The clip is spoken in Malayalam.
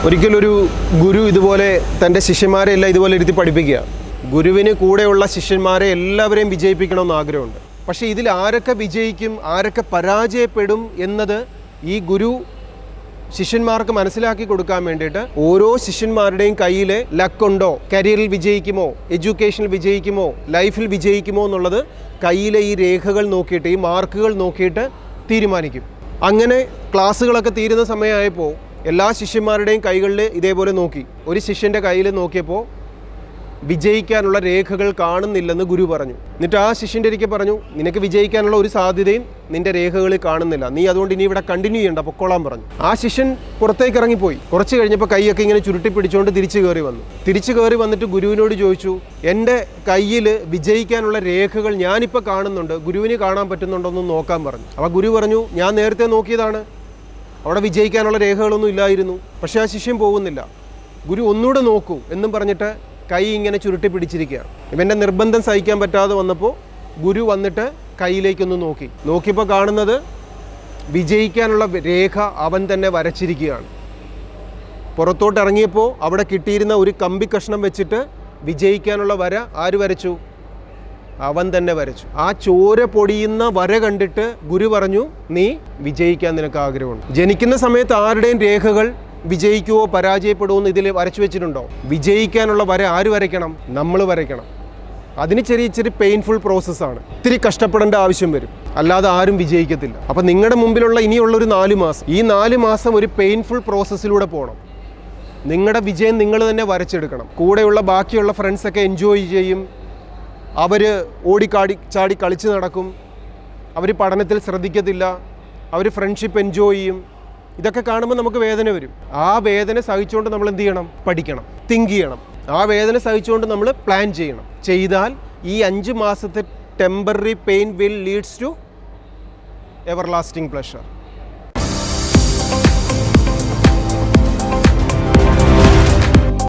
ഒരിക്കലൊരു ഗുരു ഇതുപോലെ തൻ്റെ ശിഷ്യന്മാരെ എല്ലാം ഇതുപോലെ ഇരുത്തി പഠിപ്പിക്കുക. ഗുരുവിന് കൂടെയുള്ള ശിഷ്യന്മാരെ എല്ലാവരെയും വിജയിപ്പിക്കണമെന്ന് ആഗ്രഹമുണ്ട്. പക്ഷേ ഇതിൽ ആരൊക്കെ വിജയിക്കും, ആരൊക്കെ പരാജയപ്പെടും എന്നത് ഈ ഗുരു ശിഷ്യന്മാർക്ക് മനസ്സിലാക്കി കൊടുക്കാൻ വേണ്ടിയിട്ട് ഓരോ ശിഷ്യന്മാരുടെയും കയ്യിൽ ലക്കുണ്ടോ, കരിയറിൽ വിജയിക്കുമോ, എഡ്യൂക്കേഷനിൽ വിജയിക്കുമോ, ലൈഫിൽ വിജയിക്കുമോ എന്നുള്ളത് കയ്യിലെ ഈ രേഖകൾ നോക്കിയിട്ട്, ഈ മാർക്കുകൾ നോക്കിയിട്ട് തീരുമാനിക്കും. അങ്ങനെ ക്ലാസ്സുകളൊക്കെ തീരുന്ന സമയമായപ്പോൾ എല്ലാ ശിഷ്യന്മാരുടെയും കൈകളിൽ ഇതേപോലെ നോക്കി. ഒരു ശിഷ്യൻ്റെ കയ്യിൽ നോക്കിയപ്പോൾ വിജയിക്കാനുള്ള രേഖകൾ കാണുന്നില്ലെന്ന് ഗുരു പറഞ്ഞു. എന്നിട്ട് ആ ശിഷ്യൻ്റെ ഒരിക്കൽ പറഞ്ഞു, നിനക്ക് വിജയിക്കാനുള്ള ഒരു സാധ്യതയും നിൻ്റെ രേഖകളിൽ കാണുന്നില്ല, നീ അതുകൊണ്ട് ഇനി ഇവിടെ കണ്ടിന്യൂ ചെയ്യണ്ട, പൊക്കോളാൻ പറഞ്ഞു. ആ ശിഷ്യൻ പുറത്തേക്ക് ഇറങ്ങിപ്പോയി. കുറച്ച് കഴിഞ്ഞപ്പോൾ കൈയൊക്കെ ഇങ്ങനെ ചുരുട്ടി പിടിച്ചുകൊണ്ട് തിരിച്ചു കയറി വന്നിട്ട് ഗുരുവിനോട് ചോദിച്ചു, എൻ്റെ കയ്യിൽ വിജയിക്കാനുള്ള രേഖകൾ ഞാനിപ്പോൾ കാണുന്നുണ്ട്, ഗുരുവിന് കാണാൻ പറ്റുന്നുണ്ടോയെന്ന് നോക്കാൻ പറഞ്ഞു. അപ്പോൾ ഗുരു പറഞ്ഞു, ഞാൻ നേരത്തെ നോക്കിയതാണ്, അവിടെ വിജയിക്കാനുള്ള രേഖകളൊന്നും ഇല്ലായിരുന്നു. പക്ഷേ ആ ശിഷ്യൻ പോകുന്നില്ല. ഗുരു ഒന്നുകൂടെ നോക്കൂ എന്നും പറഞ്ഞിട്ട് കൈ ഇങ്ങനെ ചുരുട്ടി പിടിച്ചിരിക്കുകയാണ്. ഇവൻ്റെ നിർബന്ധം സഹിക്കാൻ പറ്റാതെ വന്നപ്പോൾ ഗുരു വന്നിട്ട് കൈയിലേക്കൊന്ന് നോക്കിയപ്പോൾ കാണുന്നത് വിജയിക്കാനുള്ള രേഖ അവൻ തന്നെ വരച്ചിരിക്കുകയാണ്. പുറത്തോട്ട് ഇറങ്ങിയപ്പോൾ അവിടെ കിട്ടിയിരുന്ന ഒരു കമ്പി കഷ്ണം വെച്ചിട്ട് വിജയിക്കാനുള്ള വര ആര് വരച്ചു? അവൻ തന്നെ വരച്ചു. ആ ചോര പൊടിയുന്ന വര കണ്ടിട്ട് ഗുരു പറഞ്ഞു, നീ വിജയിക്കാൻ നിനക്ക് ആഗ്രഹമുണ്ട്. ജനിക്കുന്ന സമയത്ത് ആരുടെയും രേഖകൾ വിജയിക്കുവോ പരാജയപ്പെടുമോ എന്ന് ഇതിൽ വരച്ചു വെച്ചിട്ടുണ്ടോ? വിജയിക്കാനുള്ള വര ആര് വരയ്ക്കണം? നമ്മൾ വരയ്ക്കണം. അതിന് ചെറിയ പെയിൻഫുൾ പ്രോസസ്സാണ്. ഇത്തിരി കഷ്ടപ്പെടേണ്ട ആവശ്യം വരും, അല്ലാതെ ആരും വിജയിക്കത്തില്ല. അപ്പം നിങ്ങളുടെ മുമ്പിലുള്ള ഇനിയുള്ളൊരു 4 മാസം, ഈ 4 മാസം ഒരു പെയിൻഫുൾ പ്രോസസ്സിലൂടെ പോകണം. നിങ്ങളുടെ വിജയം നിങ്ങൾ തന്നെ വരച്ചെടുക്കണം. കൂടെയുള്ള ബാക്കിയുള്ള ഫ്രണ്ട്സൊക്കെ എൻജോയ് ചെയ്യും, അവർ ചാടി കളിച്ച് നടക്കും, അവർ പഠനത്തിൽ ശ്രദ്ധിക്കത്തില്ല, അവർ ഫ്രണ്ട്ഷിപ്പ് എൻജോയ് ചെയ്യും. ഇതൊക്കെ കാണുമ്പോൾ നമുക്ക് വേദന വരും. ആ വേദന സഹിച്ചുകൊണ്ട് നമ്മൾ എന്ത് ചെയ്യണം? പഠിക്കണം, തിങ്ക് ചെയ്യണം. ആ വേദന സഹിച്ചുകൊണ്ട് നമ്മൾ പ്ലാൻ ചെയ്യണം. ചെയ്താൽ ഈ 5 മാസത്തെ temporary pain will leads to everlasting pleasure.